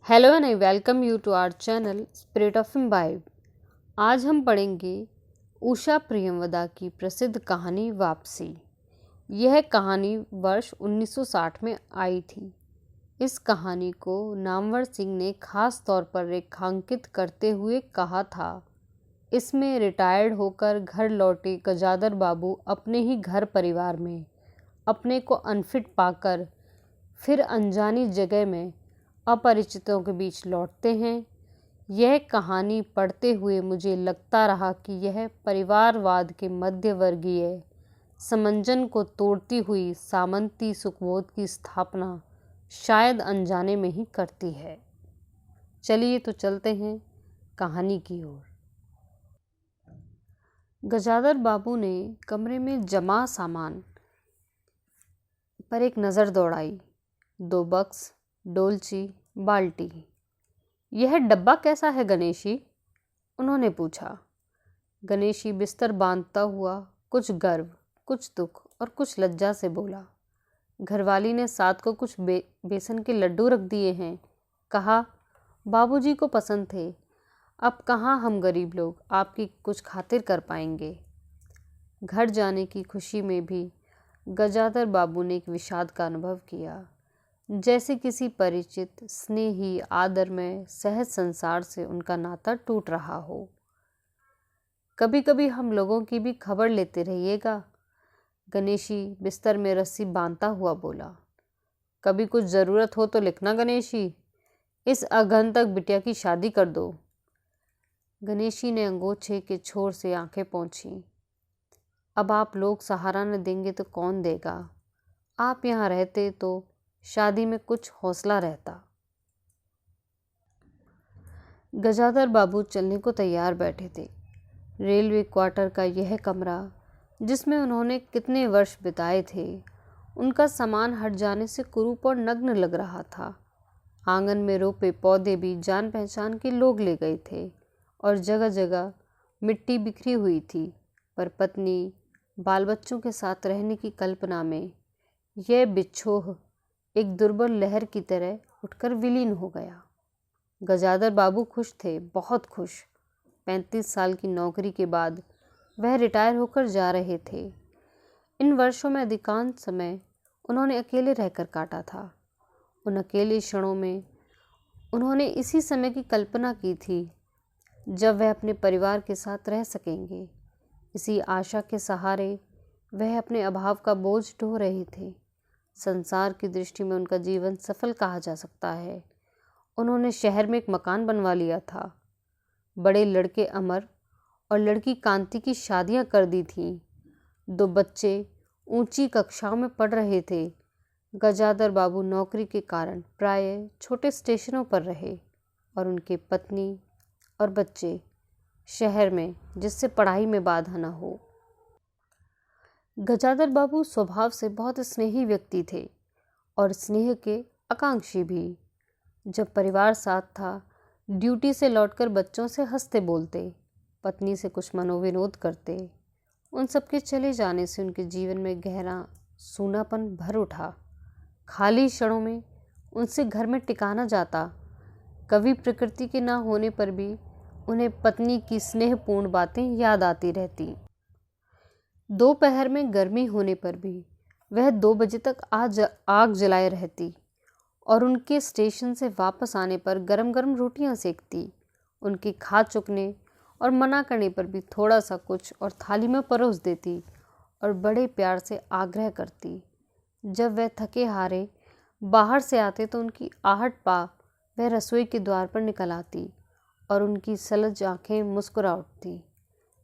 Hello and I welcome you to our channel spirit of imbibe. आज हम पढ़ेंगे उषा प्रियमवदा की प्रसिद्ध कहानी वापसी। यह कहानी वर्ष 1960 में आई थी। इस कहानी को नामवर सिंह ने खास तौर पर रेखांकित करते हुए कहा था। इसमें रिटायर्ड होकर घर लौटे गजादर बाबू अपने ही घर परिवार में अपने को अनफिट पाकर फिर अनजानी जगह में अपरिचितों के बीच लौटते हैं। यह कहानी पढ़ते हुए मुझे लगता रहा कि यह परिवारवाद के मध्यवर्गीय समंजन को तोड़ती हुई सामंती सुखबोध की स्थापना शायद अनजाने में ही करती है। चलिए तो चलते हैं कहानी की ओर। गजादर बाबू ने कमरे में जमा सामान पर एक नज़र दौड़ाई। 2 बक्स, डोलची, बाल्टी। यह डब्बा कैसा है गणेशी? उन्होंने पूछा। गणेशी बिस्तर बांधता हुआ कुछ गर्व, कुछ दुख और कुछ लज्जा से बोला। घरवाली ने साथ को कुछ बेसन के लड्डू रख दिए हैं। कहा, बाबूजी को पसंद थे। अब कहाँ हम गरीब लोग आपकी कुछ खातिर कर पाएंगे। घर जाने की खुशी में भी गजादर बाबू ने एक विषाद का अनुभव किया, जैसे किसी परिचित, स्नेही, आदर में सहज संसार से उनका नाता टूट रहा हो। कभी कभी हम लोगों की भी खबर लेते रहिएगा, गणेशी बिस्तर में रस्सी बांधता हुआ बोला। कभी कुछ ज़रूरत हो तो लिखना गणेशी, इस अगहन तक बिटिया की शादी कर दो। गणेशी ने अंगोछे के छोर से आंखें पोंछी। अब आप लोग सहारा न देंगे तो कौन देगा? आप यहाँ रहते तो शादी में कुछ हौसला रहता। गजादर बाबू चलने को तैयार बैठे थे। रेलवे क्वार्टर का यह कमरा, जिसमें उन्होंने कितने वर्ष बिताए थे, उनका सामान हट जाने से कुरूप और नग्न लग रहा था। आंगन में रोपे पौधे भी जान पहचान के लोग ले गए थे और जगह जगह मिट्टी बिखरी हुई थी, पर पत्नी, बाल बच्चों के साथ रहने की कल्पना में यह बिछोह एक दुर्बल लहर की तरह उठकर विलीन हो गया। गजादर बाबू खुश थे, बहुत खुश। 35 साल की नौकरी के बाद वह रिटायर होकर जा रहे थे। इन वर्षों में अधिकांश समय उन्होंने अकेले रहकर काटा था। उन अकेले क्षणों में उन्होंने इसी समय की कल्पना की थी जब वह अपने परिवार के साथ रह सकेंगे। इसी आशा के सहारे वह अपने अभाव का बोझ ढो रहे थे। संसार की दृष्टि में उनका जीवन सफल कहा जा सकता है। उन्होंने शहर में एक मकान बनवा लिया था। बड़े लड़के अमर और लड़की कांति की शादियां कर दी थीं। 2 बच्चे ऊंची कक्षाओं में पढ़ रहे थे। गजादर बाबू नौकरी के कारण प्रायः छोटे स्टेशनों पर रहे और उनके पत्नी और बच्चे शहर में, जिससे पढ़ाई में बाधा न हो। गजादर बाबू स्वभाव से बहुत स्नेही व्यक्ति थे और स्नेह के आकांक्षी भी। जब परिवार साथ था, ड्यूटी से लौटकर बच्चों से हंसते बोलते, पत्नी से कुछ मनोविनोद करते। उन सबके चले जाने से उनके जीवन में गहरा सूनापन भर उठा। खाली क्षणों में उनसे घर में टिका न जाता। कभी प्रकृति के ना होने पर भी उन्हें पत्नी की स्नेहपूर्ण बातें याद आती रहती। दोपहर में गर्मी होने पर भी वह 2 बजे तक आग जलाए रहती और उनके स्टेशन से वापस आने पर गरम गरम रोटियां सेकती। उनके खा चुकने और मना करने पर भी थोड़ा सा कुछ और थाली में परोस देती और बड़े प्यार से आग्रह करती। जब वह थके हारे बाहर से आते तो उनकी आहट पा वह रसोई के द्वार पर निकल आती और उनकी सलज आंखें मुस्कुरा उठती।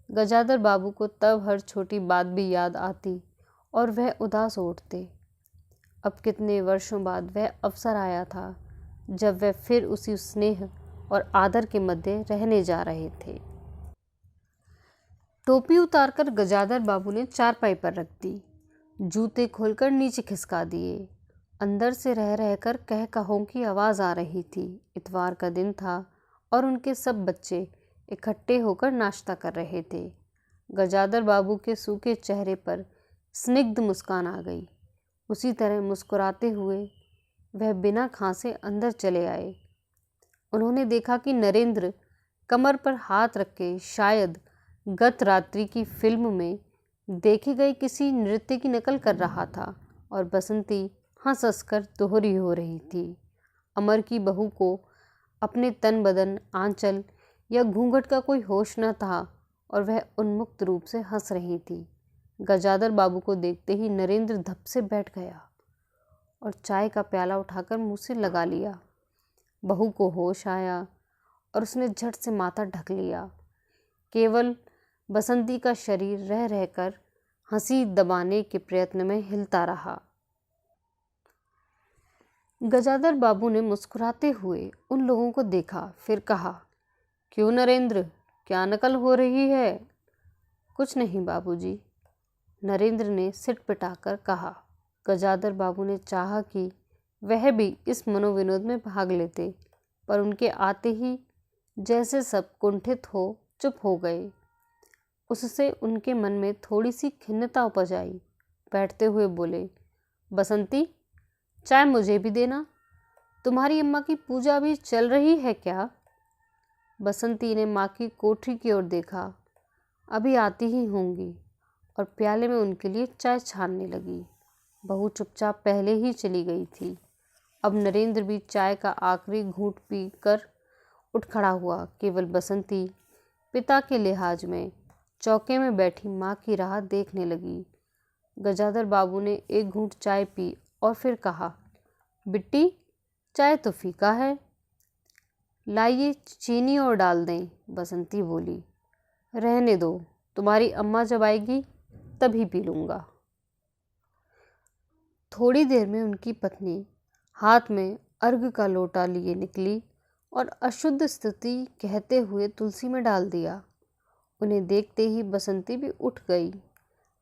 गजादर बाबू को तब हर छोटी बात भी याद आती और वह उदास हो उठते। अब कितने वर्षों बाद वह अवसर आया था जब वह फिर उसी स्नेह और आदर के मध्य रहने जा रहे थे। टोपी उतारकर गजादर बाबू ने चारपाई पर रख दी। जूते खोलकर नीचे खिसका दिए। अंदर से रह रहकर कह कहों की आवाज़ आ रही थी। इतवार का दिन था और उनके सब बच्चे इकट्ठे होकर नाश्ता कर रहे थे। गजादर बाबू के सूखे चेहरे पर स्निग्ध मुस्कान आ गई। उसी तरह मुस्कुराते हुए वह बिना खांसे अंदर चले आए। उन्होंने देखा कि नरेंद्र कमर पर हाथ रख के शायद गत रात्रि की फिल्म में देखे गए किसी नृत्य की नकल कर रहा था और बसंती हंस हंस कर दोहरी हो रही थी। अमर की बहू को अपने तन बदन, आंचल या घूंघट का कोई होश न था और वह उन्मुक्त रूप से हंस रही थी। गजाधर बाबू को देखते ही नरेंद्र धप से बैठ गया और चाय का प्याला उठाकर मुंह से लगा लिया। बहू को होश आया और उसने झट से माथा ढक लिया। केवल बसंती का शरीर रह रहकर हंसी दबाने के प्रयत्न में हिलता रहा। गजाधर बाबू ने मुस्कुराते हुए उन लोगों को देखा, फिर कहा, क्यों नरेंद्र, क्या नकल हो रही है? कुछ नहीं बाबूजी, नरेंद्र ने सिट पिटाकर कहा। गजाधर बाबू ने चाहा कि वह भी इस मनोविनोद में भाग लेते, पर उनके आते ही जैसे सब कुंठित हो चुप हो गए। उससे उनके मन में थोड़ी सी खिन्नता उपज आई। बैठते हुए बोले, बसंती, चाय मुझे भी देना। तुम्हारी अम्मा की पूजा अभी चल रही है क्या? बसंती ने माँ की कोठरी की ओर देखा। अभी आती ही होंगी, और प्याले में उनके लिए चाय छानने लगी। बहू चुपचाप पहले ही चली गई थी। अब नरेंद्र भी चाय का आखिरी घूंट पी कर उठ खड़ा हुआ। केवल बसंती पिता के लिहाज में चौके में बैठी माँ की राह देखने लगी। गजाधर बाबू ने एक घूंट चाय पी और फिर कहा, बिट्टी, चाय तो फीका है, लाइए चीनी और डाल दें। बसंती बोली, रहने दो, तुम्हारी अम्मा जब आएगी तभी पी लूँगा। थोड़ी देर में उनकी पत्नी हाथ में अर्घ का लोटा लिए निकली और अशुद्ध स्थिति कहते हुए तुलसी में डाल दिया। उन्हें देखते ही बसंती भी उठ गई।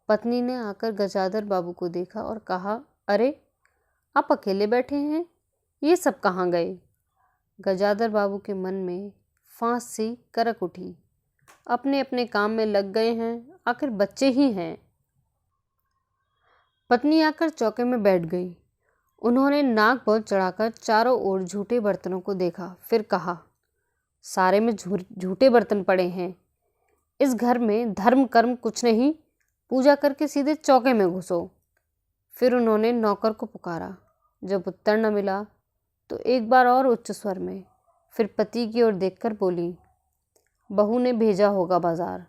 पत्नी ने आकर गजाधर बाबू को देखा और कहा, अरे, आप अकेले बैठे हैं, ये सब कहाँ गए? गजाधर बाबू के मन में फांस सी करक उठी। अपने अपने काम में लग गए हैं, आखिर बच्चे ही हैं। पत्नी आकर चौके में बैठ गई। उन्होंने नाक बहुत चढ़ाकर चारों ओर झूठे बर्तनों को देखा, फिर कहा, सारे में झूठे बर्तन पड़े हैं। इस घर में धर्म कर्म कुछ नहीं, पूजा करके सीधे चौके में घुसो। फिर उन्होंने नौकर को पुकारा। जब उत्तर न मिला तो एक बार और उच्च स्वर में, फिर पति की ओर देखकर बोली, बहू ने भेजा होगा बाजार,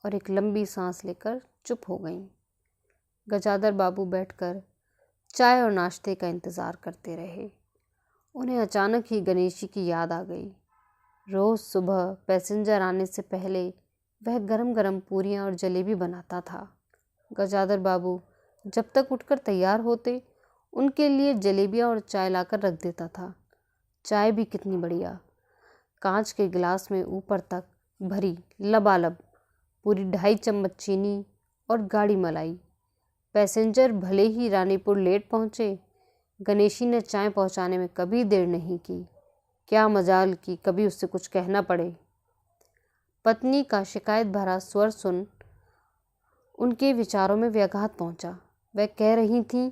और एक लंबी सांस लेकर चुप हो गईं। गजाधर बाबू बैठकर चाय और नाश्ते का इंतज़ार करते रहे। उन्हें अचानक ही गणेश जी की याद आ गई। रोज़ सुबह पैसेंजर आने से पहले वह गरम गरम पूरियाँ और जलेबी बनाता था। गजाधर बाबू जब तक उठकर तैयार होते, उनके लिए जलेबियाँ और चाय लाकर रख देता था। चाय भी कितनी बढ़िया, कांच के गिलास में ऊपर तक भरी लबालब, पूरी 2.5 चम्मच चीनी और गाढ़ी मलाई। पैसेंजर भले ही रानीपुर लेट पहुँचे, गणेशी ने चाय पहुँचाने में कभी देर नहीं की। क्या मजाल कि कभी उससे कुछ कहना पड़े। पत्नी का शिकायत भरा स्वर सुन उनके विचारों में व्याघात पहुंचा। वह कह रही थीं,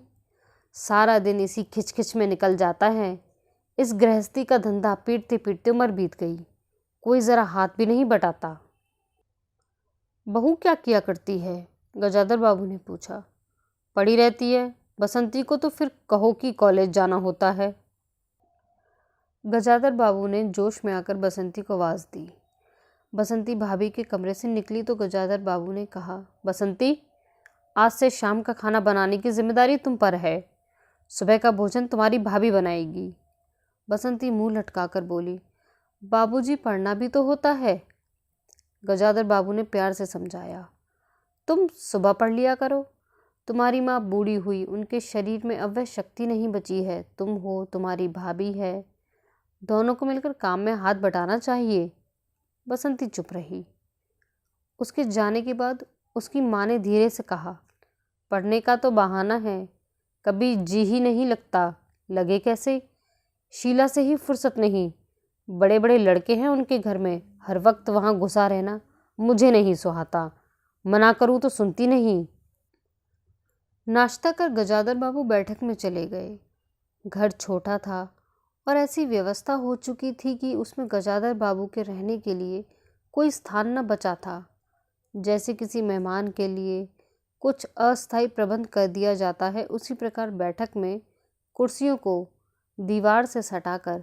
सारा दिन इसी खिचखिच में निकल जाता है। इस गृहस्थी का धंधा पीटते पीटते उम्र बीत गई, कोई ज़रा हाथ भी नहीं बटाता। बहू क्या किया करती है? गजाधर बाबू ने पूछा। पड़ी रहती है। बसंती को तो फिर कहो कि कॉलेज जाना होता है। गजाधर बाबू ने जोश में आकर बसंती को आवाज़ दी। बसंती भाभी के कमरे से निकली तो गजाधर बाबू ने कहा, बसंती, आज से शाम का खाना बनाने की जिम्मेदारी तुम पर है। सुबह का भोजन तुम्हारी भाभी बनाएगी। बसंती मुंह लटकाकर बोली, बाबूजी, पढ़ना भी तो होता है। गजाधर बाबू ने प्यार से समझाया, तुम सुबह पढ़ लिया करो। तुम्हारी माँ बूढ़ी हुई, उनके शरीर में अब वह शक्ति नहीं बची है। तुम हो, तुम्हारी भाभी है, दोनों को मिलकर काम में हाथ बटाना चाहिए। बसंती चुप रही। उसके जाने के बाद उसकी माँ ने धीरे से कहा, पढ़ने का तो बहाना है, कभी जी ही नहीं लगता। लगे कैसे? शीला से ही फुर्सत नहीं। बड़े बड़े लड़के हैं उनके घर में, हर वक्त वहाँ घुसा रहना मुझे नहीं सुहाता। मना करूँ तो सुनती नहीं। नाश्ता कर गजाधर बाबू बैठक में चले गए। घर छोटा था और ऐसी व्यवस्था हो चुकी थी कि उसमें गजाधर बाबू के रहने के लिए कोई स्थान न बचा था। जैसे किसी मेहमान के लिए कुछ अस्थायी प्रबंध कर दिया जाता है, उसी प्रकार बैठक में कुर्सियों को दीवार से सटाकर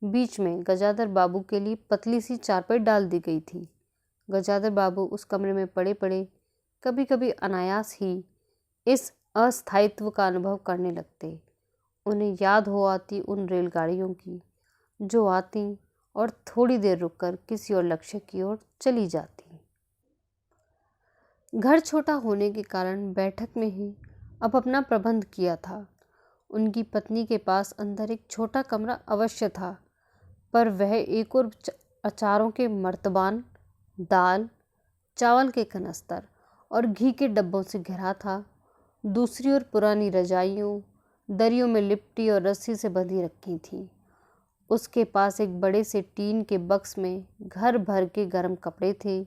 बीच में गजाधर बाबू के लिए पतली सी चारपाई डाल दी गई थी। गजाधर बाबू उस कमरे में पड़े पड़े कभी कभी अनायास ही इस अस्थायित्व का अनुभव करने लगते। उन्हें याद हो आती उन रेलगाड़ियों की जो आती और थोड़ी देर रुककर किसी और लक्ष्य की ओर चली जाती। घर छोटा होने के कारण बैठक में ही अब अपना प्रबंध किया था। उनकी पत्नी के पास अंदर एक छोटा कमरा अवश्य था, पर वह एक और अचारों के मर्तबान, दाल चावल के कनस्तर और घी के डब्बों से घिरा था। दूसरी ओर पुरानी रजाइयों, दरियों में लिपटी और रस्सी से बंधी रखी थी। उसके पास एक बड़े से टीन के बक्स में घर भर के गर्म कपड़े थे।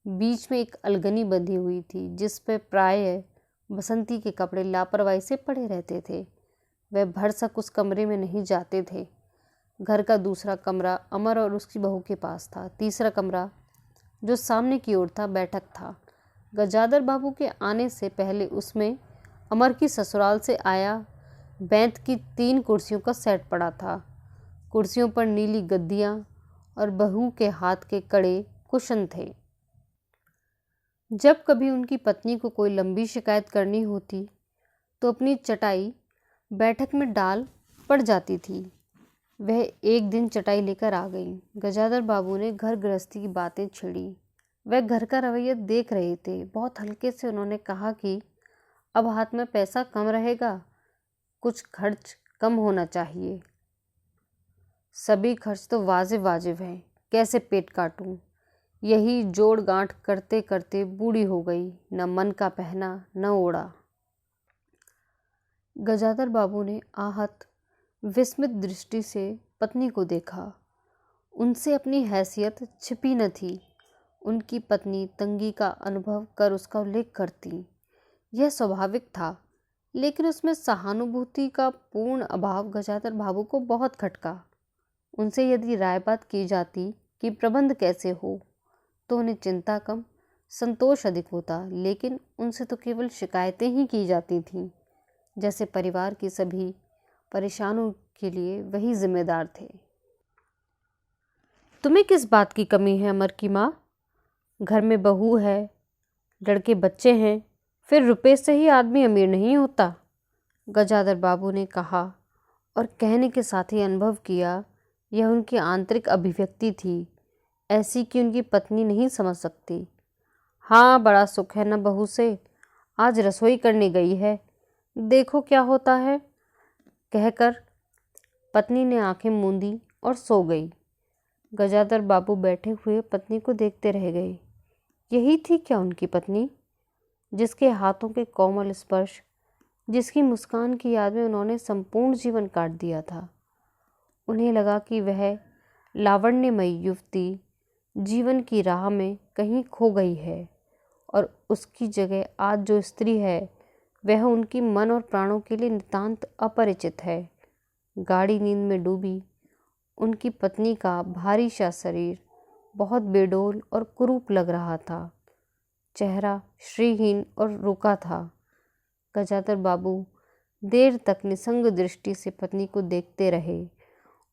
बीच में एक अलगनी बंधी हुई थी जिस पर प्रायः बसंती के कपड़े लापरवाही से पड़े रहते थे। वह भरसक उस कमरे में नहीं जाते थे। घर का दूसरा कमरा अमर और उसकी बहू के पास था। तीसरा कमरा, जो सामने की ओर था, बैठक था। गजाधर बाबू के आने से पहले उसमें अमर की ससुराल से आया बैंत की 3 कुर्सियों का सेट पड़ा था। कुर्सियों पर नीली गद्दियाँ और बहू के हाथ के कड़े कुशन थे। जब कभी उनकी पत्नी को कोई लंबी शिकायत करनी होती तो अपनी चटाई बैठक में डाल पड़ जाती थी। वह एक दिन चटाई लेकर आ गई। गजाधर बाबू ने घर गृहस्थी की बातें छेड़ी। वह घर का रवैया देख रहे थे। बहुत हल्के से उन्होंने कहा कि अब हाथ में पैसा कम रहेगा, कुछ खर्च कम होना चाहिए। सभी खर्च तो वाजिब वाजिब हैं, कैसे पेट काटूं। यही जोड़ गांठ करते करते बूढ़ी हो गई, न मन का पहना न ओढ़ा। गजाधर बाबू ने आहत विस्मित दृष्टि से पत्नी को देखा। उनसे अपनी हैसियत छिपी न थी। उनकी पत्नी तंगी का अनुभव कर उसका उल्लेख करती, यह स्वाभाविक था, लेकिन उसमें सहानुभूति का पूर्ण अभाव गजाधर बाबू को बहुत खटका। उनसे यदि राय बात की जाती कि प्रबंध कैसे हो तो उन्हें चिंता कम, संतोष अधिक होता, लेकिन उनसे तो केवल शिकायतें ही की जाती थीं, जैसे परिवार की सभी परेशानियों के लिए वही जिम्मेदार थे। तुम्हें किस बात की कमी है अमर की माँ? घर में बहू है, लड़के बच्चे हैं, फिर रुपए से ही आदमी अमीर नहीं होता। गजाधर बाबू ने कहा और कहने के साथ ही अनुभव किया यह उनकी आंतरिक अभिव्यक्ति थी, ऐसी कि उनकी पत्नी नहीं समझ सकती। हाँ, बड़ा सुख है न बहू से, आज रसोई करने गई है, देखो क्या होता है, कहकर पत्नी ने आंखें मूंदी और सो गई। गजाधर बाबू बैठे हुए पत्नी को देखते रह गए। यही थी क्या उनकी पत्नी, जिसके हाथों के कोमल स्पर्श, जिसकी मुस्कान की याद में उन्होंने संपूर्ण जीवन काट दिया था। उन्हें लगा कि वह लावण्यमयी युवती जीवन की राह में कहीं खो गई है और उसकी जगह आज जो स्त्री है वह उनकी मन और प्राणों के लिए नितांत अपरिचित है। गाढ़ी नींद में डूबी उनकी पत्नी का भारी सा शरीर बहुत बेडौल और कुरूप लग रहा था। चेहरा श्रीहीन और रुका था। गजाधर बाबू देर तक निसंग दृष्टि से पत्नी को देखते रहे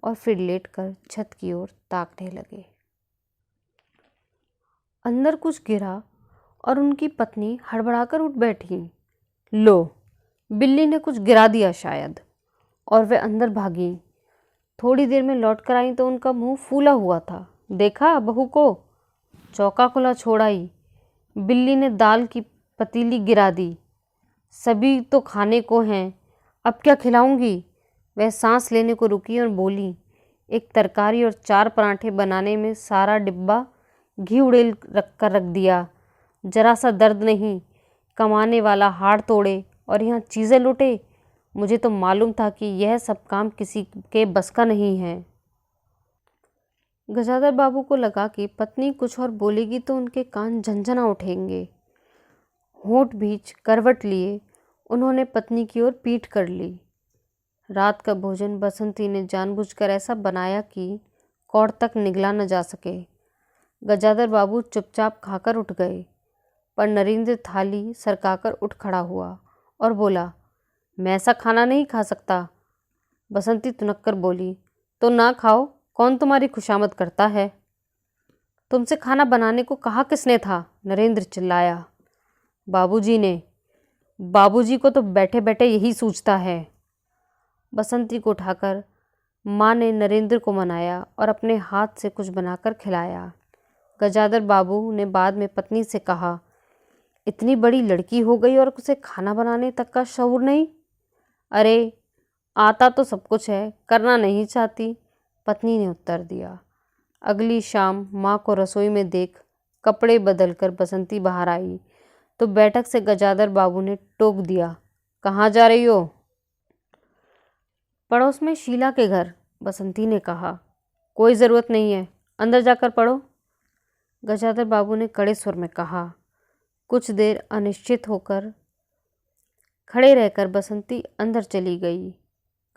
और फिर लेटकर छत की ओर ताकने लगे। अंदर कुछ गिरा और उनकी पत्नी हड़बड़ाकर उठ बैठी। लो, बिल्ली ने कुछ गिरा दिया शायद, और वे अंदर भागी। थोड़ी देर में लौट कर आई तो उनका मुंह फूला हुआ था। देखा बहू को, चौका खुला छोड़ आई, बिल्ली ने दाल की पतीली गिरा दी। सभी तो खाने को हैं, अब क्या खिलाऊंगी। वह सांस लेने को रुकी और बोली, एक तरकारी और 4 पराठे बनाने में सारा डिब्बा घी उड़ेल रख दिया। जरा सा दर्द नहीं, कमाने वाला हाड़ तोड़े और यहाँ चीज़ें लुटे। मुझे तो मालूम था कि यह सब काम किसी के बस का नहीं है। गजाधर बाबू को लगा कि पत्नी कुछ और बोलेगी तो उनके कान झंझना उठेंगे। होंठ भींच करवट लिए उन्होंने पत्नी की ओर पीठ कर ली। रात का भोजन बसंती ने जानबूझकर ऐसा बनाया कि कौड़ तक निगला न जा सके। गजाधर बाबू चुपचाप खाकर उठ गए, पर नरेंद्र थाली सरकाकर उठ खड़ा हुआ और बोला, मैं ऐसा खाना नहीं खा सकता। बसंती तुनक कर बोली, तो ना खाओ, कौन तुम्हारी खुशामद करता है? तुमसे खाना बनाने को कहा किसने था? नरेंद्र चिल्लाया। बाबूजी ने। बाबूजी को तो बैठे बैठे यही सूझता है। बसंती को उठाकर माँ ने नरेंद्र को मनाया और अपने हाथ से कुछ बनाकर खिलाया। गजाधर बाबू ने बाद में पत्नी से कहा, इतनी बड़ी लड़की हो गई और उसे खाना बनाने तक का शऊर नहीं? अरे आता तो सब कुछ है, करना नहीं चाहती, पत्नी ने उत्तर दिया। अगली शाम माँ को रसोई में देख कपड़े बदलकर बसंती बाहर आई तो बैठक से गजाधर बाबू ने टोक दिया, कहाँ जा रही हो? पड़ोस में शीला के घर, बसंती ने कहा। कोई ज़रूरत नहीं है, अंदर जाकर पढ़ो, गजाधर बाबू ने कड़े सुर में कहा। कुछ देर अनिश्चित होकर खड़े रहकर बसंती अंदर चली गई।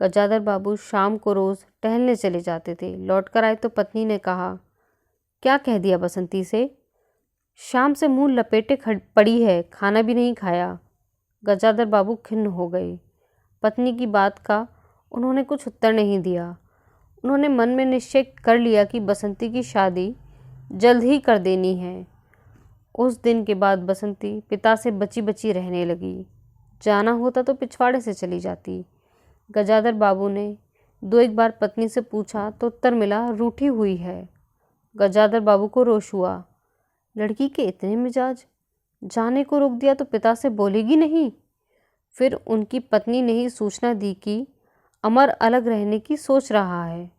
गजाधर बाबू शाम को रोज़ टहलने चले जाते थे। लौटकर आए तो पत्नी ने कहा, क्या कह दिया बसंती से? शाम से मुंह लपेटे पड़ी है, खाना भी नहीं खाया। गजाधर बाबू खिन्न हो गए। पत्नी की बात का उन्होंने कुछ उत्तर नहीं दिया। उन्होंने मन में निश्चय कर लिया कि बसंती की शादी जल्द ही कर देनी है। उस दिन के बाद बसंती पिता से बची बची रहने लगी। जाना होता तो पिछवाड़े से चली जाती। गजाधर बाबू ने 2-1 बार पत्नी से पूछा तो उत्तर मिला, रूठी हुई है। गजाधर बाबू को रोष हुआ, लड़की के इतने मिजाज, जाने को रोक दिया तो पिता से बोलेगी नहीं। फिर उनकी पत्नी ने ही सूचना दी कि अमर अलग रहने की सोच रहा है।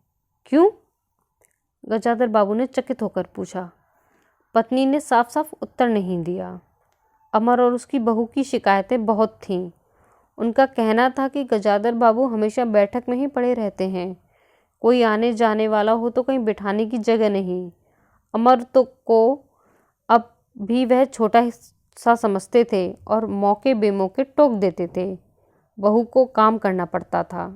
क्यों? गजाधर बाबू ने चकित होकर पूछा। पत्नी ने साफ साफ उत्तर नहीं दिया। अमर और उसकी बहू की शिकायतें बहुत थीं। उनका कहना था कि गजाधर बाबू हमेशा बैठक में ही पड़े रहते हैं, कोई आने जाने वाला हो तो कहीं बिठाने की जगह नहीं। अमर तो को अब भी वह छोटा सा समझते थे और मौके बेमौके टोक देते थे। बहू को काम करना पड़ता था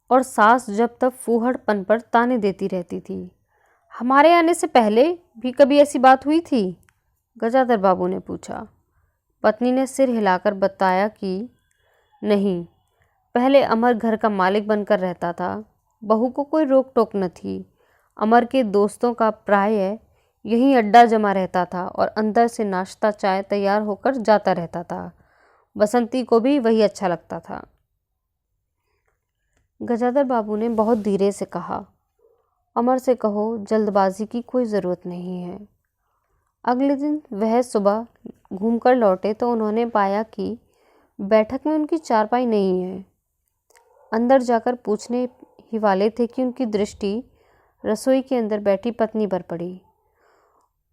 और सास जब तब फूहड़पन पर ताने देती रहती थी। हमारे आने से पहले भी कभी ऐसी बात हुई थी? गजाधर बाबू ने पूछा। पत्नी ने सिर हिलाकर बताया कि नहीं, पहले अमर घर का मालिक बनकर रहता था, बहू को कोई रोक टोक न थी। अमर के दोस्तों का प्रायः यहीं अड्डा जमा रहता था और अंदर से नाश्ता चाय तैयार होकर जाता रहता था। बसंती को भी वही अच्छा लगता था। गजाधर बाबू ने बहुत धीरे से कहा, अमर से कहो जल्दबाजी की कोई ज़रूरत नहीं है। अगले दिन वह सुबह घूमकर लौटे तो उन्होंने पाया कि बैठक में उनकी चारपाई नहीं है। अंदर जाकर पूछने ही वाले थे कि उनकी दृष्टि रसोई के अंदर बैठी पत्नी पर पड़ी।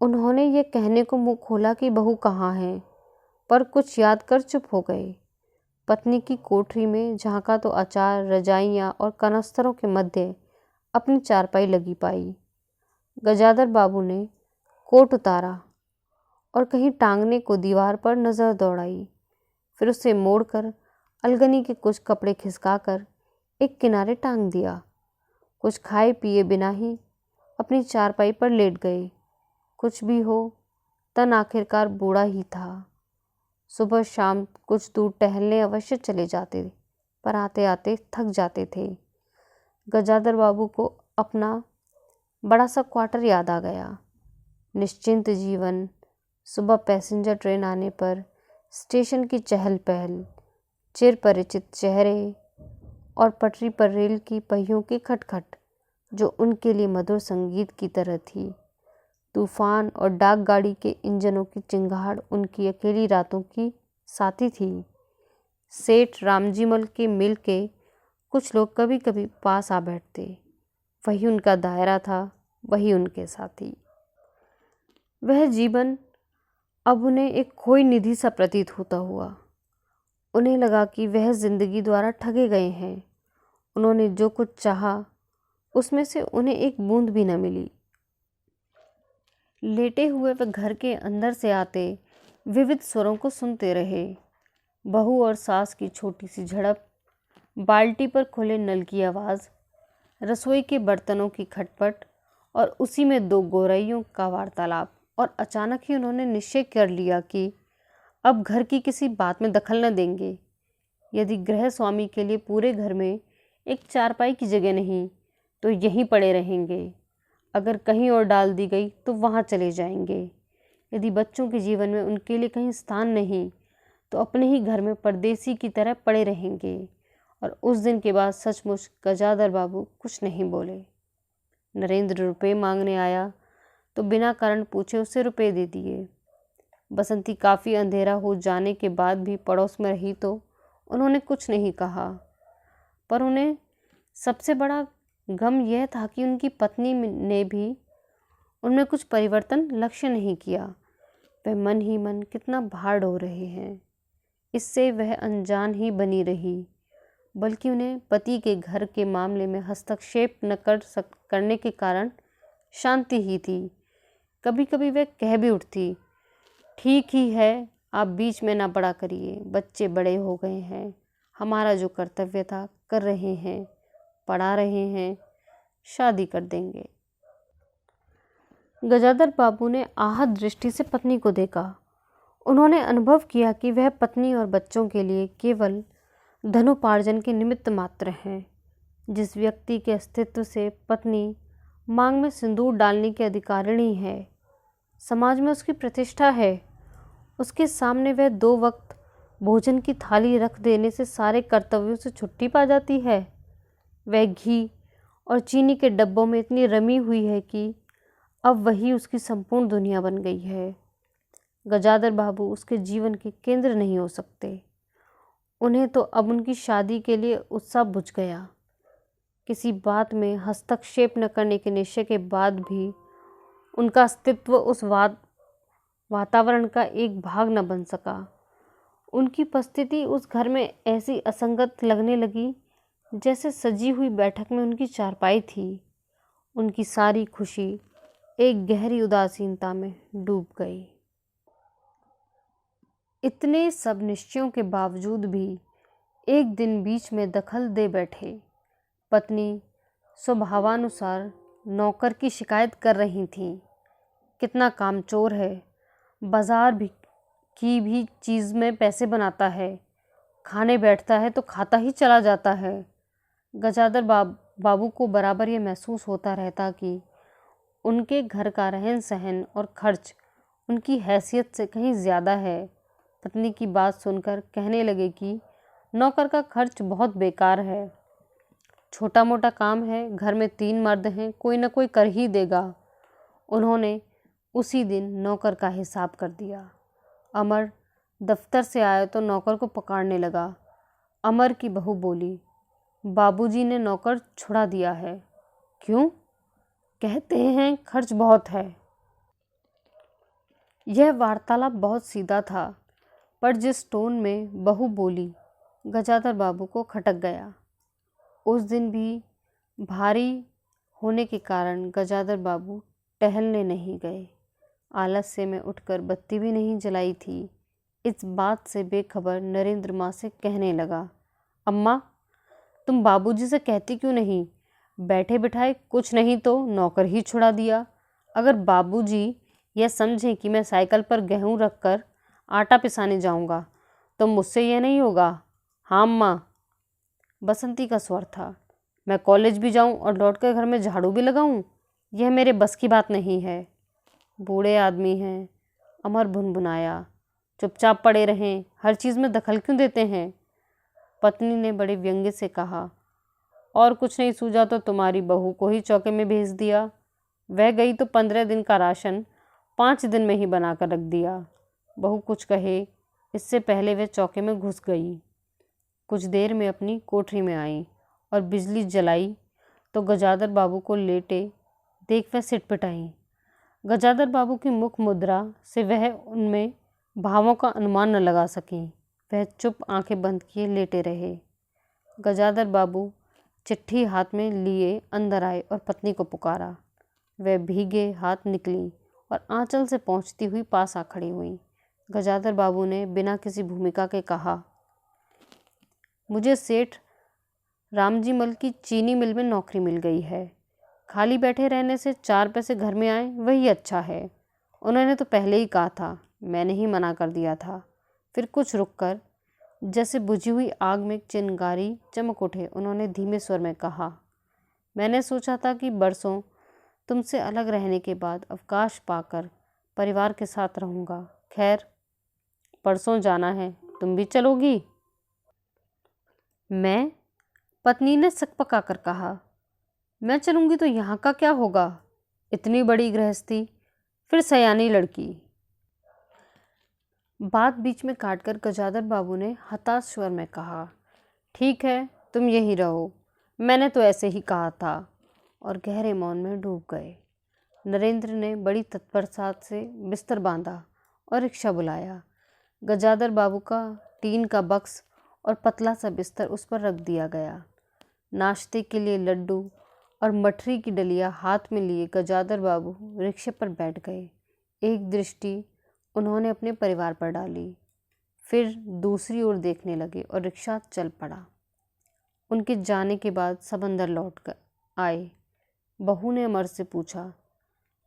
उन्होंने ये कहने को मुंह खोला कि बहू कहाँ है, पर कुछ याद कर चुप हो गए। पत्नी की कोठरी में झांका तो अचार, रजाइयाँ और कनस्तरों के मध्य अपनी चारपाई लगी पाई। गजाधर बाबू ने कोट उतारा और कहीं टांगने को दीवार पर नज़र दौड़ाई, फिर उसे मोड़कर अलगनी के कुछ कपड़े खिसकाकर एक किनारे टांग दिया। कुछ खाए पिए बिना ही अपनी चारपाई पर लेट गए। कुछ भी हो, तन आखिरकार बूढ़ा ही था। सुबह शाम कुछ दूर टहलने अवश्य चले जाते, पर आते आते थक जाते थे। गजाधर बाबू को अपना बड़ा सा क्वार्टर याद आ गया। निश्चिंत जीवन, सुबह पैसेंजर ट्रेन आने पर स्टेशन की चहल पहल, चिर परिचित चेहरे और पटरी पर रेल की पहियों की खटखट जो उनके लिए मधुर संगीत की तरह थी। तूफान और डाक गाड़ी के इंजनों की चिंगाड़ उनकी अकेली रातों की साथी थी। सेठ रामजीमल के मिल के कुछ लोग कभी कभी पास आ बैठते, वही उनका दायरा था, वही उनके साथी। वह जीवन अब उन्हें एक खोई निधि सा प्रतीत होता हुआ। उन्हें लगा कि वह जिंदगी द्वारा ठगे गए हैं। उन्होंने जो कुछ चाहा उसमें से उन्हें एक बूंद भी न मिली। लेटे हुए वह घर के अंदर से आते विविध स्वरों को सुनते रहे। बहू और सास की छोटी सी झड़प, बाल्टी पर खुले नल की आवाज़, रसोई के बर्तनों की खटपट और उसी में दो गोरैयों का वार्तालाप। और अचानक ही उन्होंने निश्चय कर लिया कि अब घर की किसी बात में दखल न देंगे। यदि गृह स्वामी के लिए पूरे घर में एक चारपाई की जगह नहीं तो यहीं पड़े रहेंगे। अगर कहीं और डाल दी गई तो वहाँ चले जाएंगे। यदि बच्चों के जीवन में उनके लिए कहीं स्थान नहीं तो अपने ही घर में परदेसी की तरह पड़े रहेंगे। और उस दिन के बाद सचमुच गजाधर बाबू कुछ नहीं बोले। नरेंद्र रुपए मांगने आया तो बिना कारण पूछे उसे रुपए दे दिए। बसंती काफ़ी अंधेरा हो जाने के बाद भी पड़ोस में रही तो उन्होंने कुछ नहीं कहा, पर उन्हें सबसे बड़ा गम यह था कि उनकी पत्नी ने भी उनमें कुछ परिवर्तन लक्ष्य नहीं किया। वह मन ही मन कितना भार ढो रहे हैं। इससे वह अनजान ही बनी रही, बल्कि उन्हें पति के घर के मामले में हस्तक्षेप न करने के कारण शांति ही थी। कभी कभी वह कह भी उठती, ठीक ही है, आप बीच में ना पड़ा करिए, बच्चे बड़े हो गए हैं, हमारा जो कर्तव्य था कर रहे हैं, पढ़ा रहे हैं, शादी कर देंगे। गजाधर बाबू ने आहत दृष्टि से पत्नी को देखा। उन्होंने अनुभव किया कि वह पत्नी और बच्चों के लिए केवल धनोपार्जन के निमित्त मात्र हैं। जिस व्यक्ति के अस्तित्व से पत्नी मांग में सिंदूर डालने की अधिकारिणी है, समाज में उसकी प्रतिष्ठा है, उसके सामने वह 2 वक्त भोजन की थाली रख देने से सारे कर्तव्यों से छुट्टी पा जाती है। वह घी और चीनी के डब्बों में इतनी रमी हुई है कि अब वही उसकी संपूर्ण दुनिया बन गई है। गजाधर बाबू उसके जीवन के केंद्र नहीं हो सकते। उन्हें तो अब उनकी शादी के लिए उत्साह बुझ गया। किसी बात में हस्तक्षेप न करने के निश्चय के बाद भी उनका अस्तित्व उस वातावरण का एक भाग न बन सका। उनकी उपस्थिति उस घर में ऐसी असंगत लगने लगी जैसे सजी हुई बैठक में उनकी चारपाई थी। उनकी सारी खुशी एक गहरी उदासीनता में डूब गई। इतने सब निश्चयों के बावजूद भी एक दिन बीच में दखल दे बैठे। पत्नी स्वभावानुसार नौकर की शिकायत कर रही थी, कितना कामचोर है, बाजार की भी चीज़ में पैसे बनाता है, खाने बैठता है तो खाता ही चला जाता है। गजाधर बाबू को बराबर ये महसूस होता रहता कि उनके घर का रहन सहन और खर्च उनकी हैसियत से कहीं ज़्यादा है। पत्नी की बात सुनकर कहने लगे कि नौकर का खर्च बहुत बेकार है, छोटा मोटा काम है, घर में 3 मर्द हैं, कोई ना कोई कर ही देगा। उन्होंने उसी दिन नौकर का हिसाब कर दिया। अमर दफ्तर से आया तो नौकर को पकड़ने लगा। अमर की बहू बोली, बाबूजी ने नौकर छुड़ा दिया है। क्यों? कहते हैं खर्च बहुत है। यह वार्तालाप बहुत सीधा था, पर जिस टोन में बहू बोली गजाधर बाबू को खटक गया। उस दिन भी भारी होने के कारण गजाधर बाबू टहलने नहीं गए। आलस्य में उठकर बत्ती भी नहीं जलाई थी। इस बात से बेखबर नरेंद्र माँ से कहने लगा, अम्मा तुम बाबूजी से कहती क्यों नहीं? बैठे बिठाए कुछ नहीं तो नौकर ही छुड़ा दिया। अगर बाबूजी यह समझें कि मैं साइकिल पर गेहूँ रखकर आटा पिसाने जाऊँगा तो मुझसे यह नहीं होगा। हाँ अम्मा। बसंती का स्वर था, मैं कॉलेज भी जाऊँ और लौटकर घर में झाड़ू भी लगाऊँ, यह मेरे बस की बात नहीं है। बूढ़े आदमी हैं, अमर भुनभुनाया, चुपचाप पड़े रहें, हर चीज़ में दखल क्यों देते हैं? पत्नी ने बड़े व्यंग्य से कहा, और कुछ नहीं सूझा तो तुम्हारी बहू को ही चौके में भेज दिया। वह गई तो 15 दिन का राशन 5 दिन में ही बनाकर रख दिया। बहू कुछ कहे इससे पहले वह चौके में घुस गई। कुछ देर में अपनी कोठरी में आई और बिजली जलाई तो गजाधर बाबू को लेटे देख वह सिटपिटाई। गजाधर बाबू की मुख मुद्रा से वह उनमें भावों का अनुमान न लगा सकी। वह चुप आंखें बंद किए लेटे रहे। गजाधर बाबू चिट्ठी हाथ में लिए अंदर आए और पत्नी को पुकारा। वह भीगे हाथ निकली और आंचल से पहुंचती हुई पास आ खड़ी हुई। गजाधर बाबू ने बिना किसी भूमिका के कहा, मुझे सेठ रामजी मल की चीनी मिल में नौकरी मिल गई है। खाली बैठे रहने से 4 पैसे घर में आए वही अच्छा है। उन्होंने तो पहले ही कहा था, मैंने ही मना कर दिया था। फिर कुछ रुककर जैसे बुझी हुई आग में चिंगारी चमक उठे उन्होंने धीमे स्वर में कहा, मैंने सोचा था कि बरसों तुमसे अलग रहने के बाद अवकाश पाकर परिवार के साथ रहूँगा। खैर, परसों जाना है, तुम भी चलोगी? मैं? पत्नी ने सकपका कर कहा, मैं चलूँगी तो यहाँ का क्या होगा? इतनी बड़ी गृहस्थी, फिर सयानी लड़की। बात बीच में काटकर गजाधर बाबू ने हताश स्वर में कहा, ठीक है, तुम यहीं रहो, मैंने तो ऐसे ही कहा था, और गहरे मौन में डूब गए। नरेंद्र ने बड़ी तत्परता से बिस्तर बांधा और रिक्शा बुलाया। गजाधर बाबू का टीन का बक्स और पतला सा बिस्तर उस पर रख दिया गया। नाश्ते के लिए लड्डू और मठरी की डलिया हाथ में लिए गजाधर बाबू रिक्शे पर बैठ गए। एक दृष्टि उन्होंने अपने परिवार पर डाली, फिर दूसरी ओर देखने लगे और रिक्शा चल पड़ा। उनके जाने के बाद सब अंदर लौट कर आए। बहू ने अमर से पूछा,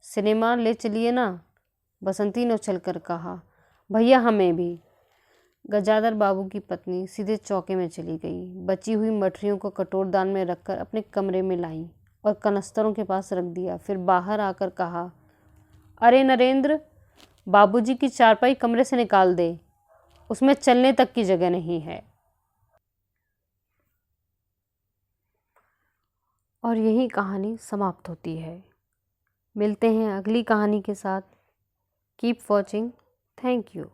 सिनेमा ले चलिए ना? बसंती ने उछलकर कहा, भैया हमें भी। गजाधर बाबू की पत्नी सीधे चौके में चली गई। बची हुई मठरियों को कटोरदान में रखकर अपने कमरे में लाई और कनस्तरों के पास रख दिया। फिर बाहर आकर कहा, अरे नरेंद्र, बाबूजी की चारपाई कमरे से निकाल दे, उसमें चलने तक की जगह नहीं है। और यही कहानी समाप्त होती है। मिलते हैं अगली कहानी के साथ। Keep watching. Thank you.